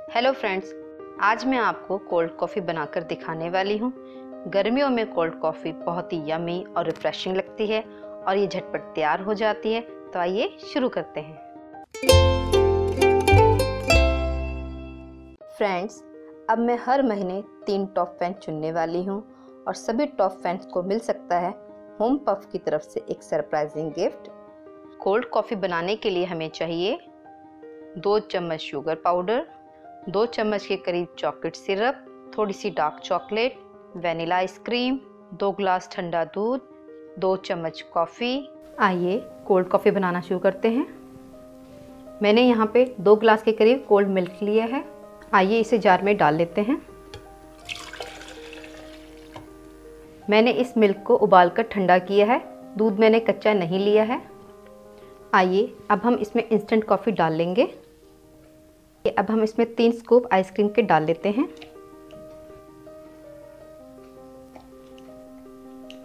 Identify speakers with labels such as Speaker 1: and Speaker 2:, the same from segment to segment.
Speaker 1: Hello friends, आज मैं आपको कोल्ड कॉफ़ी बनाकर दिखाने वाली हूँ। गर्मियों में कोल्ड कॉफ़ी बहुत ही यमी और रिफ्रेशिंग लगती है और ये झटपट तैयार हो जाती है। तो आइए शुरू करते हैं। फ्रेंड्स, अब मैं हर महीने 3 टॉप फैन चुनने वाली हूँ और सभी टॉप फैंस को मिल सकता है होम पफ की तरफ से एक सरप्राइजिंग गिफ्ट। कोल्ड कॉफ़ी बनाने के लिए हमें चाहिए 2 चम्मच शुगर पाउडर, 2 चम्मच के करीब चॉकलेट सिरप, थोड़ी सी dark chocolate, vanilla ice cream, 2 glass ठंडा दूध, 2 चम्मच कॉफ़ी। आइए कोल्ड कॉफ़ी बनाना शुरू करते हैं। मैंने यहाँ पे 2 ग्लास के करीब कोल्ड मिल्क लिया है। आइए इसे जार में डाल लेते हैं। मैंने इस मिल्क को उबालकर ठंडा किया है, दूध मैंने कच्चा नहीं लिया है। आइए अब हम इसमें इंस्टेंट कॉफ़ी डाल लेंगे। अब हम इसमें 3 स्कूप आइसक्रीम के डाल लेते हैं।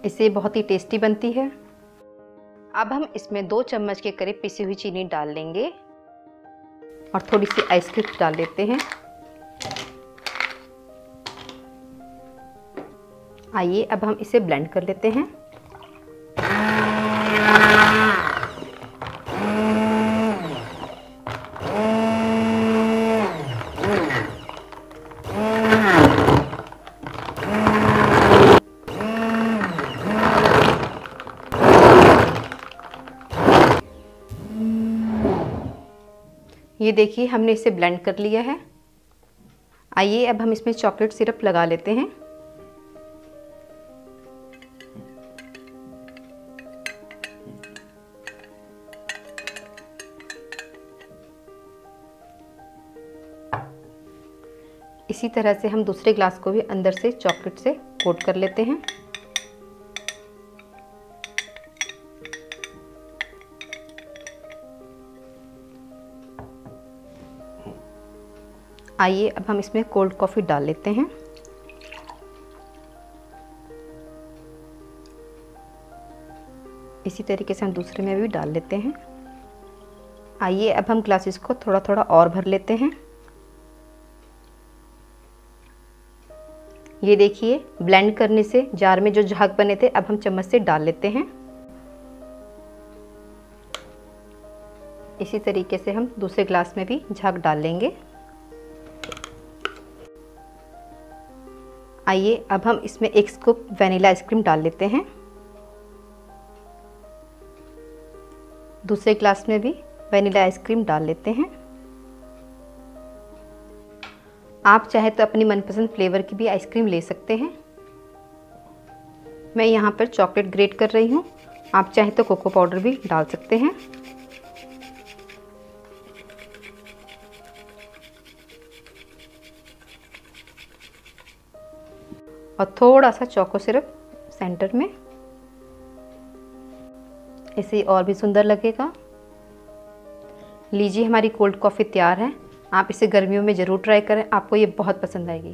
Speaker 1: इससे बहुत ही टेस्टी बनती है। अब हम इसमें 2 चम्मच के करीब पिसी हुई चीनी डाल लेंगे और थोड़ी सी आइसक्रीम डाल लेते हैं। आइए अब हम इसे ब्लेंड कर लेते हैं। ये देखिए हमने इसे ब्लेंड कर लिया है। आइए अब हम इसमें चॉकलेट सिरप लगा लेते हैं। इसी तरह से हम दूसरे ग्लास को भी अंदर से चॉकलेट से कोट कर लेते हैं। आइए अब हम इसमें कोल्ड कॉफ़ी डाल लेते हैं। इसी तरीके से हम दूसरे में भी डाल लेते हैं। आइए अब हम ग्लासेस को थोड़ा थोड़ा और भर लेते हैं। ये देखिए ब्लेंड करने से जार में जो झाग बने थे अब हम चम्मच से डाल लेते हैं। इसी तरीके से हम दूसरे ग्लास में भी झाग डाल लेंगे। आइए अब हम इसमें 1 स्कूप वनीला आइसक्रीम डाल लेते हैं। दूसरे ग्लास में भी वनीला आइसक्रीम डाल लेते हैं। आप चाहे तो अपनी मनपसंद फ्लेवर की भी आइसक्रीम ले सकते हैं। मैं यहाँ पर चॉकलेट ग्रेट कर रही हूँ, आप चाहे तो कोको पाउडर भी डाल सकते हैं। और थोड़ा सा चोको सिरप सेंटर में, इससे और भी सुंदर लगेगा। लीजिए हमारी कोल्ड कॉफ़ी तैयार है। आप इसे गर्मियों में ज़रूर ट्राई करें, आपको ये बहुत पसंद आएगी।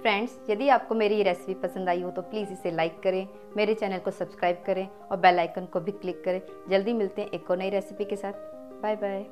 Speaker 1: फ्रेंड्स, यदि आपको मेरी ये रेसिपी पसंद आई हो तो प्लीज़ इसे लाइक करें, मेरे चैनल को सब्सक्राइब करें और बेल आइकन को भी क्लिक करें। जल्दी मिलते हैं एक और नई रेसिपी के साथ। Bye bye.